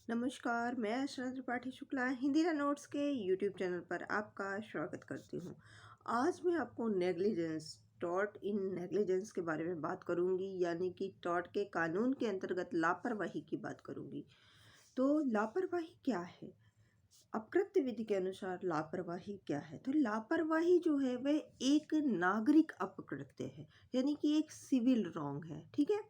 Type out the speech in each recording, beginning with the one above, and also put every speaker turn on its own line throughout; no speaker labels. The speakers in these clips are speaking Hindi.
नमस्कार, मैं अर्चना त्रिपाठी शुक्ला हिंदी नोट्स के यूट्यूब चैनल पर आपका स्वागत करती हूँ। आज मैं आपको नेग्लिजेंस टॉर्ट इन नेग्लिजेंस के बारे में बात करूँगी, यानी कि टॉर्ट के कानून के अंतर्गत लापरवाही की बात करूँगी। तो लापरवाही क्या है? अपकृत्य विधि के अनुसार लापरवाही क्या है? तो लापरवाही जो है वह एक नागरिक अपकृत्य है, यानी कि एक सिविल रॉन्ग है। ठीक है।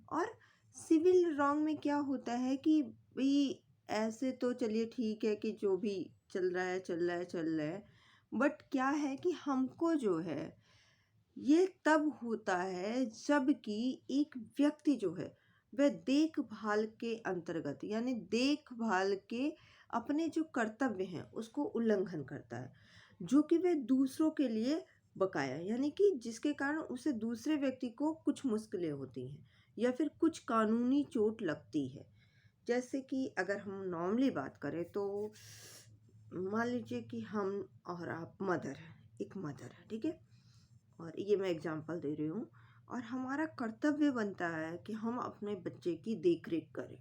और सिविल रॉन्ग में क्या होता है कि भाई ऐसे तो चलिए ठीक है कि जो भी चल रहा है चल रहा है चल रहा है, बट क्या है कि हमको जो है ये तब होता है जब कि एक व्यक्ति जो है वह देखभाल के अंतर्गत, यानी देखभाल के अपने जो कर्तव्य हैं उसको उल्लंघन करता है, जो कि वह दूसरों के लिए बकाया, यानी कि जिसके कारण उसे दूसरे व्यक्ति को कुछ मुश्किलें होती हैं या फिर कुछ कानूनी चोट लगती है। जैसे कि अगर हम नॉर्मली बात करें तो मान लीजिए कि हम और आप मदर हैं, एक मदर है, ठीक है। और ये मैं एग्जांपल दे रही हूँ। और हमारा कर्तव्य बनता है कि हम अपने बच्चे की देख रेख करें,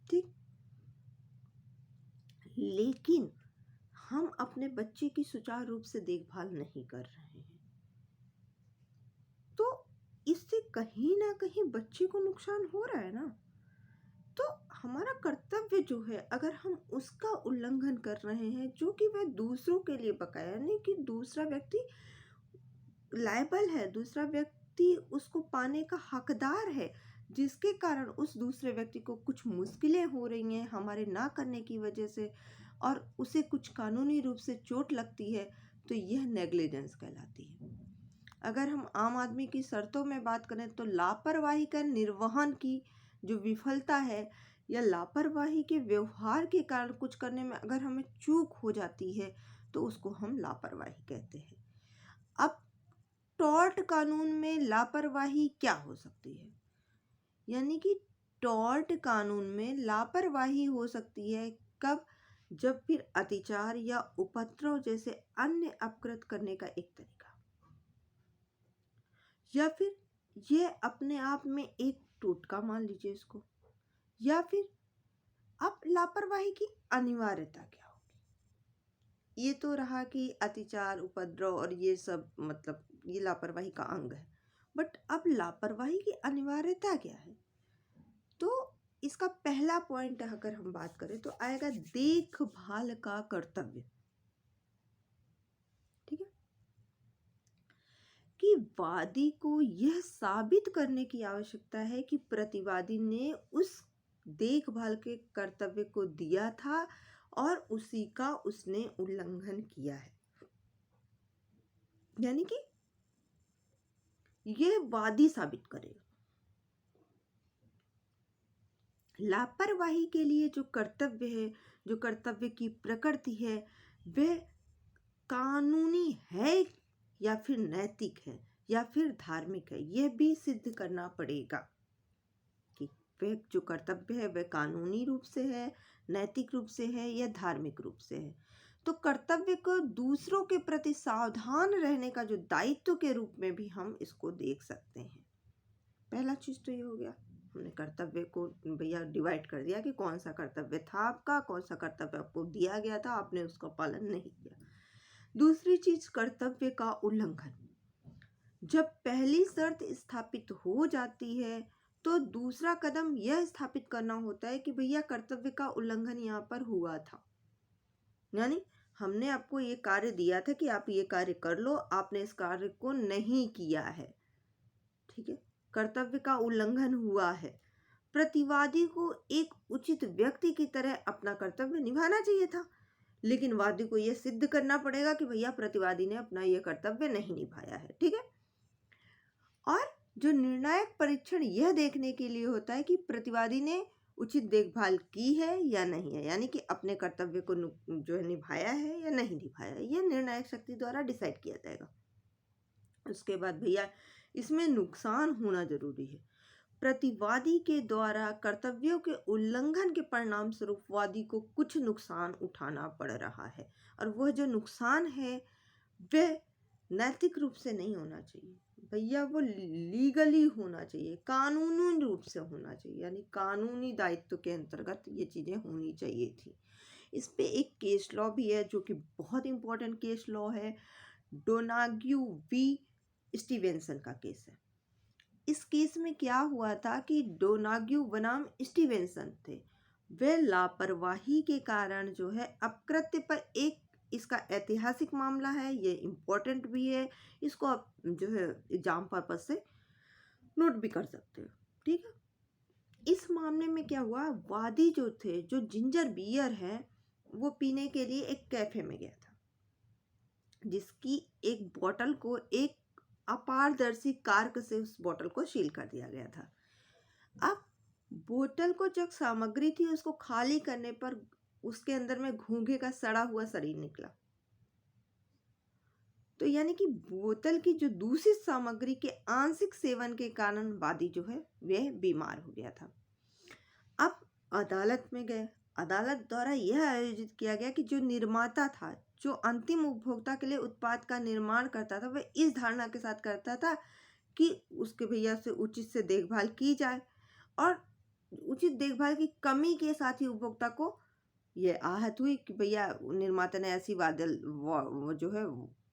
ठीक। लेकिन हम अपने बच्चे की सुचारू रूप से देखभाल नहीं कर रहे हैं, तो इससे कहीं ना कहीं बच्चे को नुकसान हो रहा है ना। तो हमारा कर्तव्य जो है अगर हम उसका उल्लंघन कर रहे हैं, जो कि वह दूसरों के लिए बकाया, यानी कि दूसरा व्यक्ति लायबल है, दूसरा व्यक्ति उसको पाने का हकदार है, जिसके कारण उस दूसरे व्यक्ति को कुछ मुश्किलें हो रही हैं हमारे ना करने की वजह से, और उसे कुछ कानूनी रूप से चोट लगती है, तो यह नेग्लिजेंस कहलाती है। अगर हम आम आदमी की शर्तों में बात करें तो लापरवाही का निर्वहन की जो विफलता है या लापरवाही के व्यवहार के कारण कुछ करने में अगर हमें चूक हो जाती है तो उसको हम लापरवाही कहते हैं। अब टॉर्ट कानून में लापरवाही क्या हो सकती है? यानी कि टॉर्ट कानून में लापरवाही हो सकती है कब? जब फिर अतिचार या उपद्रव जैसे अन्य अपकृत करने का एक तरीका, या फिर यह अपने आप में एक टोटका मान लीजिए इसको, या फिर अब लापरवाही की अनिवार्यता क्या होगी? ये तो रहा कि अतिचार, उपद्रव और ये सब, मतलब ये लापरवाही का अंग है। बट अब लापरवाही की अनिवार्यता क्या है? तो इसका पहला पॉइंट अगर हम बात करें तो आएगा देखभाल का कर्तव्य। ठीक है, कि वादी को यह साबित करने की आवश्यकता है कि प्रतिवादी ने उस देखभाल के कर्तव्य को दिया था और उसी का उसने उल्लंघन किया है, यानी कि यह वादी साबित करेगा। लापरवाही के लिए जो कर्तव्य है, जो कर्तव्य की प्रकृति है, वह कानूनी है या फिर नैतिक है या फिर धार्मिक है, यह भी सिद्ध करना पड़ेगा कि वह जो कर्तव्य है वह कानूनी रूप से है, नैतिक रूप से है या धार्मिक रूप से है। तो कर्तव्य को दूसरों के प्रति सावधान रहने का जो दायित्व के रूप में भी हम इसको देख सकते हैं। पहला चीज तो ये हो गया, हमने कर्तव्य को भैया डिवाइड कर दिया कि कौन सा कर्तव्य था आपका, कौन सा कर्तव्य आपको दिया गया था, आपने उसका पालन नहीं किया। दूसरी चीज, कर्तव्य का उल्लंघन। जब पहली शर्त स्थापित हो जाती है तो दूसरा कदम यह स्थापित करना होता है कि भैया कर्तव्य का उल्लंघन यहाँ पर हुआ था, यानी हमने आपको ये कार्य दिया था कि आप ये कार्य कर लो, आपने इस कार्य को नहीं किया है। ठीक है, कर्तव्य का उल्लंघन हुआ है। प्रतिवादी को एक उचित व्यक्ति की तरह अपना कर्तव्य निभाना चाहिए था, लेकिन वादी को यह सिद्ध करना पड़ेगा कि भैया प्रतिवादी ने अपना यह कर्तव्य नहीं निभाया है। ठीक है, और जो निर्णायक परीक्षण यह देखने के लिए होता है कि प्रतिवादी ने उचित देखभाल की है या नहीं है, यानी कि अपने कर्तव्य को जो है निभाया है या नहीं निभाया है, यह निर्णायक शक्ति द्वारा डिसाइड किया जाएगा। उसके बाद भैया इसमें नुकसान होना जरूरी है। प्रतिवादी के द्वारा कर्तव्यों के उल्लंघन के परिणाम स्वरूप वादी को कुछ नुकसान उठाना पड़ रहा है, और वह जो नुकसान है वह नैतिक रूप से नहीं होना चाहिए, भैया वो लीगली होना चाहिए, कानूनी रूप से होना चाहिए, यानी कानूनी दायित्व के अंतर्गत ये चीज़ें होनी चाहिए थी। इस पे एक केस लॉ भी है जो कि बहुत इम्पोर्टेंट केस लॉ है, डोनाग्यू वी स्टीवेंसन का केस है। इस केस में क्या हुआ था कि डोनाग्यू बनाम स्टीवेंसन थे, वे लापरवाही के कारण जो है अपकृत्य पर एक, इसका ऐतिहासिक मामला है, ये इम्पोर्टेंट भी है, इसको आप जो है एग्जाम पर्पज से नोट भी कर सकते हो। ठीक है, इस मामले में क्या हुआ, वादी जो थे, जो जिंजर बियर है, वो पीने के लिए एक कैफे में गया था, जिसकी एक बोतल को एक अपारदर्शी कार्क से उस बोतल को सील कर दिया गया था। अब बोतल को जो सामग्री थी उसको खाली करने पर उसके अंदर में घोंघे का सड़ा हुआ शरीर निकला। तो यानी कि बोतल की जो दूषित सामग्री के आंशिक सेवन के कारण वादी जो है वह बीमार हो गया था। अब अदालत में गए, अदालत द्वारा यह आयोजित किया गया कि जो निर्माता था, जो अंतिम उपभोक्ता के लिए उत्पाद का निर्माण करता था, वह इस धारणा के साथ करता था कि उसके भैया से उचित से देखभाल की जाए, और उचित देखभाल की कमी के साथ ही उपभोक्ता को ये आहत हुई कि भैया निर्माता ने ऐसी जो है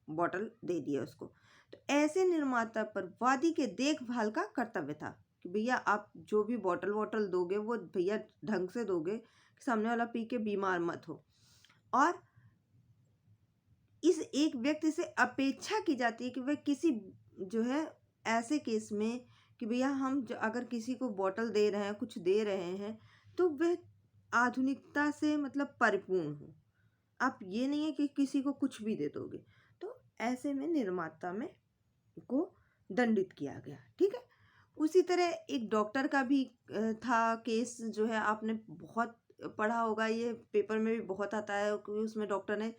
बॉटल दे दिया उसको। तो ऐसे निर्माता पर वादी के देखभाल का कर्तव्य था कि भैया आप जो भी बॉटल दोगे वो भैया ढंग से दोगे, सामने वाला पी के बीमार मत हो। और इस एक व्यक्ति से अपेक्षा की जाती है कि वह किसी जो है ऐसे केस में कि भैया हम अगर किसी को बॉटल दे रहे हैं, कुछ दे रहे हैं, तो वह आधुनिकता से मतलब परिपूर्ण हो। आप ये नहीं है कि किसी को कुछ भी दे दोगे। तो ऐसे में निर्माता में को दंडित किया गया। ठीक है, उसी तरह एक डॉक्टर का भी था केस, जो है आपने बहुत पढ़ा होगा, ये पेपर में भी बहुत आता है कि उसमें डॉक्टर ने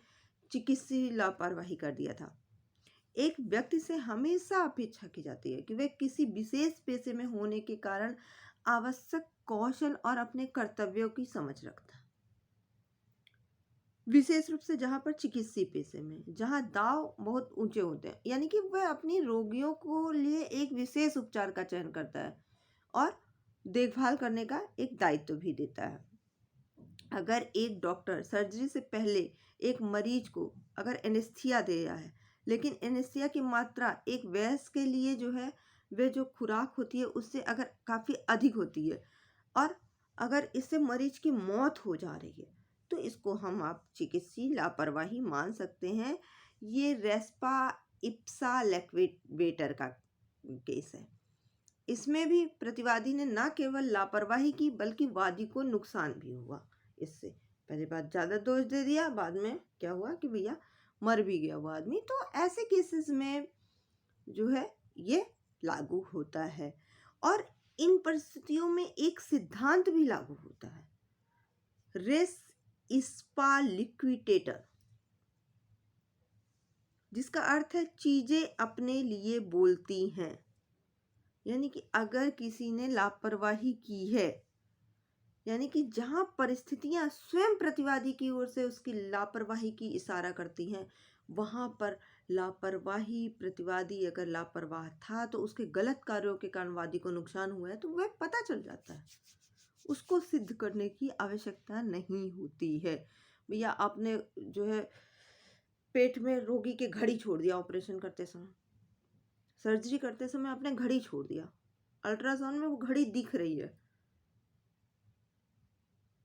चिकित्सीय लापरवाही कर दिया था। एक व्यक्ति से हमेशा अपेक्षा की जाती है कि वह किसी विशेष पेशे में होने के कारण आवश्यक कौशल और अपने कर्तव्यों की समझ रखता है, विशेष रूप से जहाँ पर चिकित्सीय पेशे में, जहाँ दाव बहुत ऊंचे होते हैं, यानी कि वह अपनी रोगियों को लिए एक विशेष उपचार का चयन करता है और देखभाल करने का एक दायित्व भी देता है। अगर एक डॉक्टर सर्जरी से पहले एक मरीज को अगर एनेस्थीसिया दे रहा है, लेकिन एनेस्थीसिया की मात्रा एक वयस्क के लिए जो है वह जो खुराक होती है उससे अगर काफ़ी अधिक होती है, और अगर इससे मरीज की मौत हो जा रही है, तो इसको हम आप चिकित्सीय लापरवाही मान सकते हैं। ये रेस्पा इप्सा लेक्वेटर का केस है। इसमें भी प्रतिवादी ने न केवल लापरवाही की बल्कि वादी को नुकसान भी हुआ। इससे पहले बात ज़्यादा दोष दे दिया, बाद में क्या हुआ कि भैया मर भी गया वो आदमी। तो ऐसे केसेस में जो है ये लागू होता है, और इन परिस्थितियों में एक सिद्धांत भी लागू होता है, रेस इस्पा लिक्विडेटर, जिसका अर्थ है चीजें अपने लिए बोलती हैं। यानी कि अगर किसी ने लापरवाही की है, यानी कि जहां परिस्थितियां स्वयं प्रतिवादी की ओर से उसकी लापरवाही की इशारा करती हैं, वहां पर लापरवाही, प्रतिवादी अगर लापरवाह था तो उसके गलत कार्यों के कारण वादी को नुकसान हुआ है, तो वह पता चल जाता है, उसको सिद्ध करने की आवश्यकता नहीं होती है। भैया आपने जो है पेट में रोगी के घड़ी छोड़ दिया, ऑपरेशन करते समय, सर्जरी करते समय आपने घड़ी छोड़ दिया, अल्ट्रासाउंड में वो घड़ी दिख रही है,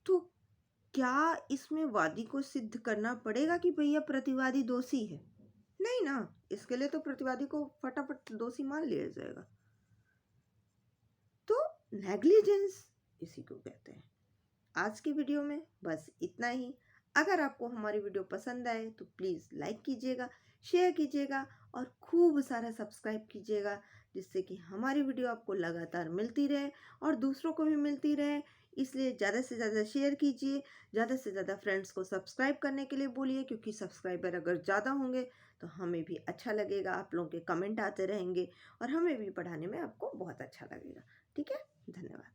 तो क्या इसमें वादी को सिद्ध करना पड़ेगा कि भैया प्रतिवादी दोषी है? नहीं ना, इसके लिए तो प्रतिवादी को फटाफट दोषी मान लिया जाएगा। तो नेग्लिजेंस इसी को कहते हैं। आज की वीडियो में बस इतना ही। अगर आपको हमारी वीडियो पसंद आए तो प्लीज़ लाइक कीजिएगा, शेयर कीजिएगा और खूब सारा सब्सक्राइब कीजिएगा, जिससे कि हमारी वीडियो आपको लगातार मिलती रहे और दूसरों को भी मिलती रहे। इसलिए ज़्यादा से ज़्यादा शेयर कीजिए, ज़्यादा से ज़्यादा फ्रेंड्स को सब्सक्राइब करने के लिए बोलिए, क्योंकि सब्सक्राइबर अगर ज़्यादा होंगे तो हमें भी अच्छा लगेगा, आप लोगों के कमेंट आते रहेंगे और हमें भी पढ़ाने में आपको बहुत अच्छा लगेगा। ठीक है, धन्यवाद।